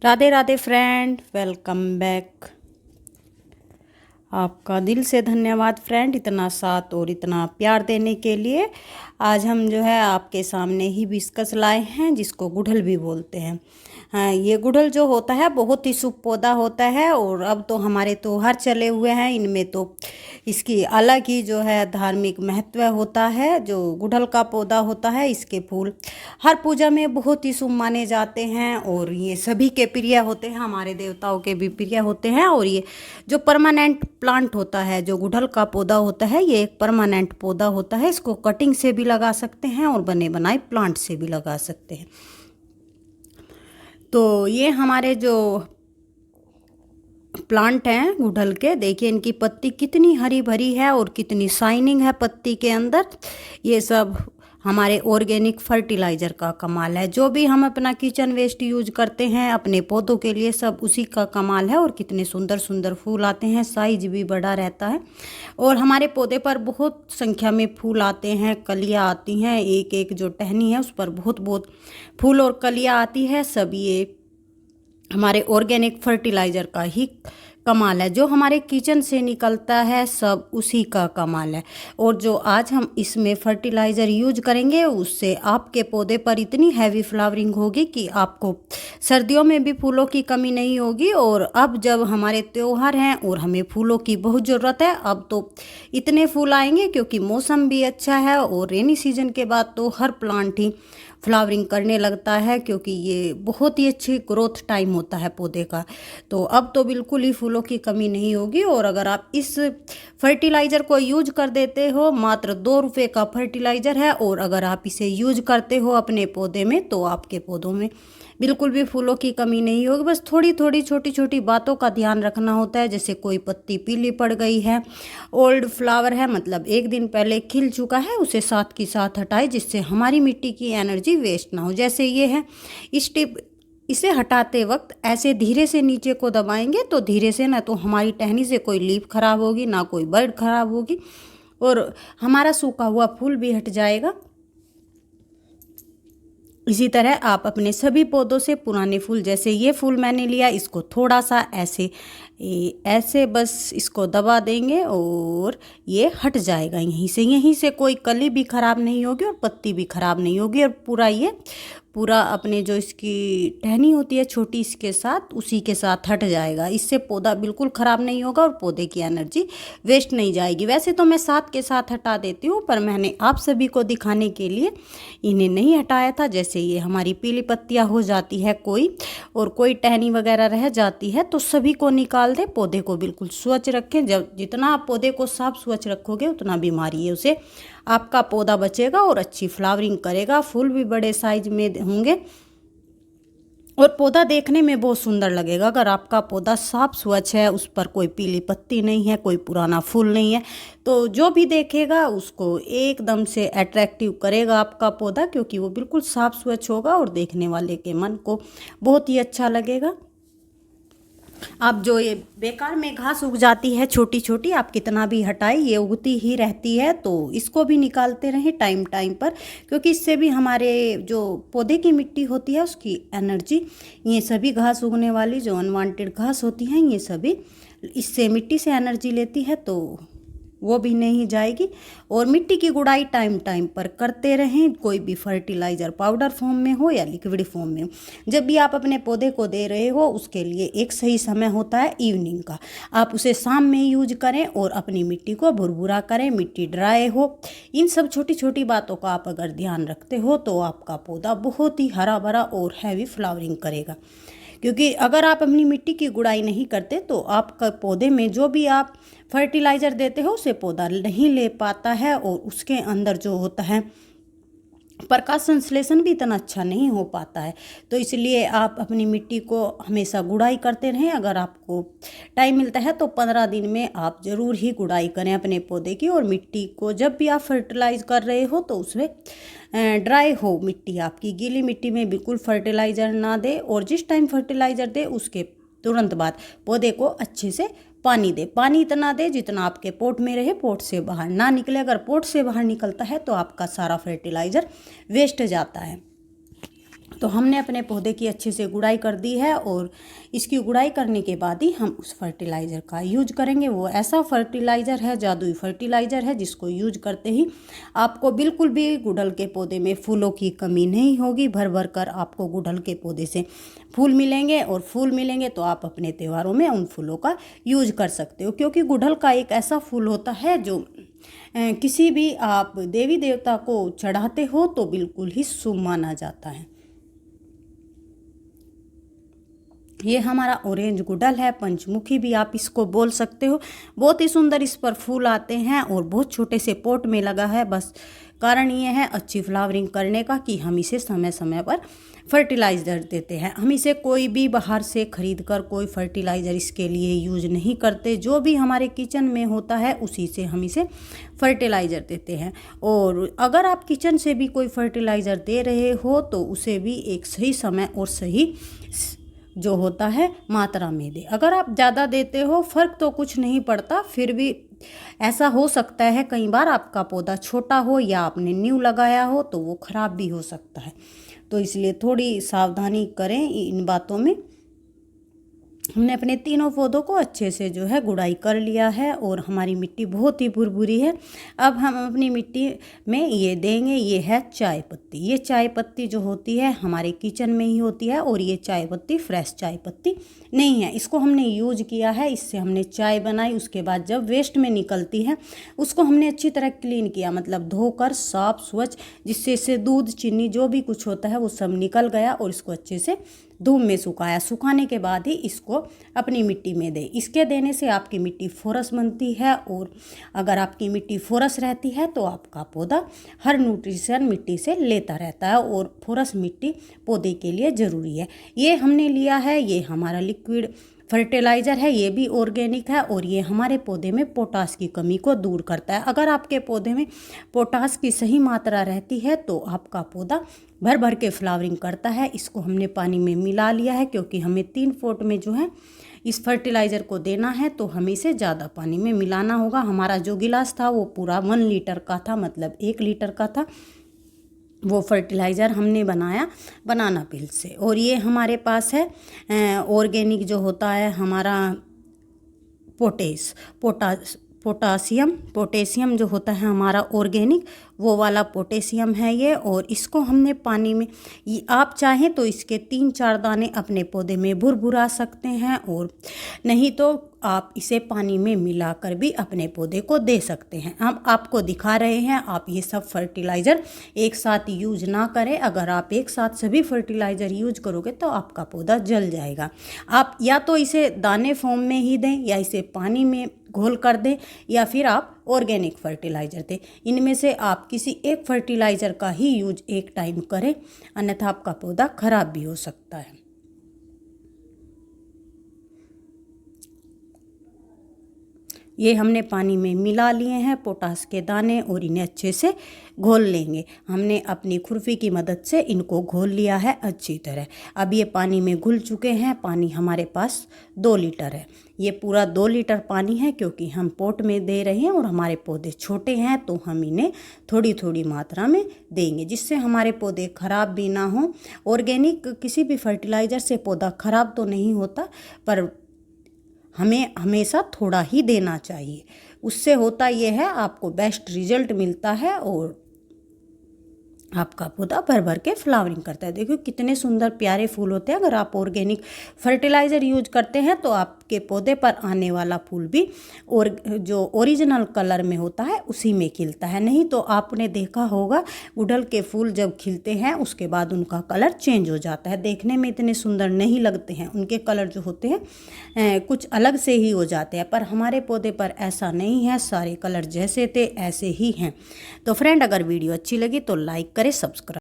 Radhe Radhe friend, welcome back. आपका दिल से धन्यवाद फ्रेंड, इतना साथ और इतना प्यार देने के लिए। आज हम जो है आपके सामने ही बिस्कस लाए हैं, जिसको गुड़हल भी बोलते हैं। हाँ, ये गुड़हल जो होता है बहुत ही शुभ पौधा होता है और अब तो हमारे त्योहार चले हुए हैं, इनमें तो इसकी अलग ही जो है धार्मिक महत्व होता है। जो गुड़हल का पौधा होता है, इसके फूल हर पूजा में बहुत ही शुभ माने जाते हैं और ये सभी के प्रिय होते हैं, हमारे देवताओं के भी प्रिय होते हैं। और ये जो परमानेंट प्लांट होता है, जो गुड़हल का पौधा होता है, ये एक परमानेंट पौधा होता है। इसको कटिंग से भी लगा सकते हैं और बने बनाए प्लांट से भी लगा सकते हैं। तो ये हमारे जो प्लांट हैं गुड़हल के, देखिए इनकी पत्ती कितनी हरी भरी है और कितनी शाइनिंग है पत्ती के अंदर। ये सब हमारे ऑर्गेनिक फर्टिलाइज़र का कमाल है। जो भी हम अपना किचन वेस्ट यूज करते हैं अपने पौधों के लिए, सब उसी का कमाल है। और कितने सुंदर सुंदर फूल आते हैं, साइज भी बड़ा रहता है और हमारे पौधे पर बहुत संख्या में फूल आते हैं, कलियाँ आती हैं। एक एक जो टहनी है उस पर बहुत बहुत फूल और कलियाँ आती है। सब ये हमारे ऑर्गेनिक फर्टिलाइज़र का ही कमाल है। जो हमारे किचन से निकलता है सब उसी का कमाल है। और जो आज हम इसमें फर्टिलाइज़र यूज करेंगे, उससे आपके पौधे पर इतनी हैवी फ्लावरिंग होगी कि आपको सर्दियों में भी फूलों की कमी नहीं होगी। और अब जब हमारे त्योहार हैं और हमें फूलों की बहुत ज़रूरत है, अब तो इतने फूल आएंगे क्योंकि मौसम भी अच्छा है। और रेनी सीजन के बाद तो हर प्लांट ही फ्लावरिंग करने लगता है, क्योंकि ये बहुत ही अच्छी ग्रोथ टाइम होता है पौधे का। तो अब तो बिल्कुल ही फूलों की कमी नहीं होगी। और अगर आप इस फर्टिलाइज़र को यूज कर देते हो, मात्र 2 रुपये का फर्टिलाइज़र है, और अगर आप इसे यूज करते हो अपने पौधे में, तो आपके पौधों में बिल्कुल भी फूलों की कमी नहीं होगी। बस थोड़ी थोड़ी छोटी छोटी बातों का ध्यान रखना होता है, जैसे कोई पत्ती पीली पड़ गई है, ओल्ड फ्लावर है, मतलब एक दिन पहले खिल चुका है, उसे साथ की साथ हटाए, जिससे हमारी मिट्टी की एनर्जी वेस्ट ना हो। जैसे ये है इस टिप, इसे हटाते वक्त ऐसे धीरे से नीचे को दबाएंगे तो धीरे से, ना तो हमारी टहनी से कोई लीफ खराब होगी, ना कोई बर्ड खराब होगी, और हमारा सूखा हुआ फूल भी हट जाएगा। इसी तरह आप अपने सभी पौधों से पुराने फूल, जैसे ये फूल मैंने लिया, इसको थोड़ा सा ऐसे ऐसे बस इसको दबा देंगे और ये हट जाएगा। यहीं से कोई कली भी ख़राब नहीं होगी और पत्ती भी ख़राब नहीं होगी, और पूरा अपने जो इसकी टहनी होती है छोटी, इसके साथ उसी के साथ हट जाएगा। इससे पौधा बिल्कुल ख़राब नहीं होगा और पौधे की एनर्जी वेस्ट नहीं जाएगी। वैसे तो मैं साथ के साथ हटा देती हूँ, पर मैंने आप सभी को दिखाने के लिए इन्हें नहीं हटाया था। जैसे ये हमारी पीली पत्तियाँ हो जाती है कोई, और कोई टहनी वगैरह रह जाती है, तो सभी को निकाल दें। पौधे को बिल्कुल स्वच्छ रखें। जब जितना आप पौधे को साफ स्वच्छ रखोगे, उतना बीमारी है उसे आपका पौधा बचेगा और अच्छी फ्लावरिंग करेगा, फूल भी बड़े साइज में होंगे और पौधा देखने में बहुत सुंदर लगेगा। अगर आपका पौधा साफ स्वच्छ है, उस पर कोई पीली पत्ती नहीं है, कोई पुराना फूल नहीं है, तो जो भी देखेगा उसको एकदम से अट्रैक्टिव करेगा आपका पौधा, क्योंकि वो बिल्कुल साफ स्वच्छ होगा और देखने वाले के मन को बहुत ही अच्छा लगेगा। अब जो ये बेकार में घास उग जाती है छोटी छोटी, आप कितना भी हटाए ये उगती ही रहती है, तो इसको भी निकालते रहें टाइम टाइम पर, क्योंकि इससे भी हमारे जो पौधे की मिट्टी होती है उसकी एनर्जी, ये सभी घास उगने वाली जो अनवांटेड घास होती हैं, ये सभी इससे मिट्टी से एनर्जी लेती है, तो वो भी नहीं जाएगी। और मिट्टी की गुड़ाई टाइम टाइम पर करते रहें, कोई भी फर्टिलाइज़र पाउडर फॉर्म में हो या लिक्विड फॉर्म में हो। जब भी आप अपने पौधे को दे रहे हो, उसके लिए एक सही समय होता है इवनिंग का। आप उसे शाम में यूज करें और अपनी मिट्टी को भुरभुरा करें, मिट्टी ड्राई हो। इन सब छोटी छोटी बातों का आप अगर ध्यान रखते हो, तो आपका पौधा बहुत ही हरा भरा और हैवी फ्लावरिंग करेगा। क्योंकि अगर आप अपनी मिट्टी की गुड़ाई नहीं करते, तो आपका पौधे में जो भी आप फर्टिलाइज़र देते हो उसे पौधा नहीं ले पाता है, और उसके अंदर जो होता है प्रकाश संश्लेषण भी इतना अच्छा नहीं हो पाता है। तो इसलिए आप अपनी मिट्टी को हमेशा गुड़ाई करते रहें। अगर आपको टाइम मिलता है तो 15 दिन में आप ज़रूर ही गुड़ाई करें अपने पौधे की। और मिट्टी को जब भी आप फर्टिलाइज कर रहे हो, तो उसमें ड्राई हो मिट्टी आपकी, गीली मिट्टी में बिल्कुल फर्टिलाइज़र ना दे। और जिस टाइम फर्टिलाइज़र दे उसके तुरंत बाद पौधे को अच्छे से पानी दे। पानी इतना दे जितना आपके पोट में रहे, पोट से बाहर ना निकले। अगर पोट से बाहर निकलता है तो आपका सारा फर्टिलाइज़र वेस्ट जाता है। तो हमने अपने पौधे की अच्छे से गुड़ाई कर दी है और इसकी गुड़ाई करने के बाद ही हम उस फर्टिलाइज़र का यूज करेंगे। वो ऐसा फर्टिलाइज़र है, जादुई फर्टिलाइज़र है, जिसको यूज करते ही आपको बिल्कुल भी गुड़हल के पौधे में फूलों की कमी नहीं होगी। भर भर कर आपको गुड़हल के पौधे से फूल मिलेंगे और फूल मिलेंगे तो आप अपने त्योहारों में उन फूलों का यूज कर सकते हो, क्योंकि गुड़हल का एक ऐसा फूल होता है जो किसी भी आप देवी देवता को चढ़ाते हो तो बिल्कुल ही शुभ माना जाता है। ये हमारा ऑरेंज गुड़हल है, पंचमुखी भी आप इसको बोल सकते हो। बहुत ही सुंदर इस पर फूल आते हैं और बहुत छोटे से पॉट में लगा है। बस कारण ये है अच्छी फ्लावरिंग करने का कि हम इसे समय समय पर फर्टिलाइज़र देते हैं। हम इसे कोई भी बाहर से खरीद कर कोई फर्टिलाइज़र इसके लिए यूज नहीं करते। जो भी हमारे किचन में होता है उसी से हम इसे फर्टिलाइज़र देते हैं। और अगर आप किचन से भी कोई फर्टिलाइज़र दे रहे हो तो उसे भी एक सही समय और सही जो होता है मात्रा में दे। अगर आप ज़्यादा देते हो फ़र्क तो कुछ नहीं पड़ता, फिर भी ऐसा हो सकता है कई बार आपका पौधा छोटा हो या आपने न्यू लगाया हो तो वो ख़राब भी हो सकता है। तो इसलिए थोड़ी सावधानी करें इन बातों में। हमने अपने तीनों पौधों को अच्छे से जो है गुड़ाई कर लिया है और हमारी मिट्टी बहुत ही भुरभुरी है। अब हम अपनी मिट्टी में ये देंगे, ये है चाय पत्ती। ये चाय पत्ती जो होती है हमारे किचन में ही होती है और ये चाय पत्ती फ्रेश चाय पत्ती नहीं है। इसको हमने यूज किया है, इससे हमने चाय बनाई। उसके बाद जब वेस्ट में निकलती है उसको हमने अच्छी तरह क्लीन किया, मतलब धोकर साफ स्वच्छ, जिससे इससे दूध चीनी जो भी कुछ होता है वो सब निकल गया। और इसको अच्छे से धूप में सुखाया। सुखाने के बाद ही इसको अपनी मिट्टी में दें। इसके देने से आपकी मिट्टी फोरस बनती है और अगर आपकी मिट्टी फोरस रहती है तो आपका पौधा हर न्यूट्रिशन मिट्टी से लेता रहता है और फोरस मिट्टी पौधे के लिए ज़रूरी है। ये हमने लिया है, ये हमारा लिक्विड फर्टिलाइज़र है, ये भी ऑर्गेनिक है और ये हमारे पौधे में पोटास की कमी को दूर करता है। अगर आपके पौधे में पोटास की सही मात्रा रहती है तो आपका पौधा भर भर के फ्लावरिंग करता है। इसको हमने पानी में मिला लिया है क्योंकि हमें 3 पॉट में जो है इस फर्टिलाइज़र को देना है तो हमें इसे ज़्यादा पानी में मिलाना होगा। हमारा जो गिलास था वो पूरा 1 लीटर का था, मतलब 1 लीटर का था। वो फर्टिलाइज़र हमने बनाना पिल से। और ये हमारे पास है ऑर्गेनिक जो होता है हमारा पोटेशियम जो होता है हमारा ऑर्गेनिक, वो वाला पोटेशियम है ये। और इसको हमने पानी में, आप चाहें तो इसके 3-4 दाने अपने पौधे में भुरभुरा सकते हैं और नहीं तो आप इसे पानी में मिलाकर भी अपने पौधे को दे सकते हैं। हम आपको दिखा रहे हैं, आप ये सब फर्टिलाइज़र एक साथ यूज ना करें। अगर आप एक साथ सभी फर्टिलाइज़र यूज करोगे तो आपका पौधा जल जाएगा। आप या तो इसे दाने फॉर्म में ही दें या इसे पानी में घोल कर दें या फिर आप ऑर्गेनिक फर्टिलाइज़र दें। इनमें से आप किसी एक फर्टिलाइज़र का ही यूज एक टाइम करें, अन्यथा आपका पौधा खराब भी हो सकता है। ये हमने पानी में मिला लिए हैं पोटास के दाने और इन्हें अच्छे से घोल लेंगे। हमने अपनी खुरपी की मदद से इनको घोल लिया है अच्छी तरह। अब ये पानी में घुल चुके हैं। पानी हमारे पास 2 लीटर है। ये पूरा 2 लीटर पानी है क्योंकि हम पोट में दे रहे हैं और हमारे पौधे छोटे हैं तो हम इन्हें थोड़ी थोड़ी मात्रा में देंगे जिससे हमारे पौधे ख़राब भी ना हो। ऑर्गेनिक किसी भी फर्टिलाइज़र से पौधा ख़राब तो नहीं होता, पर हमें हमेशा थोड़ा ही देना चाहिए। उससे होता यह है आपको बेस्ट रिजल्ट मिलता है और आपका पौधा भर भर के फ्लावरिंग करता है। देखो कितने सुंदर प्यारे फूल होते हैं। अगर आप ऑर्गेनिक फर्टिलाइज़र यूज करते हैं तो आपके पौधे पर आने वाला फूल भी और जो ओरिजिनल कलर में होता है उसी में खिलता है। नहीं तो आपने देखा होगा गुड़हल के फूल जब खिलते हैं उसके बाद उनका कलर चेंज हो जाता है, देखने में इतने सुंदर नहीं लगते हैं। उनके कलर जो होते हैं कुछ अलग से ही हो जाते हैं, पर हमारे पौधे पर ऐसा नहीं है, सारे कलर जैसे थे ऐसे ही हैं। तो फ्रेंड, अगर वीडियो अच्छी लगी तो लाइक करें, सब्सक्राइब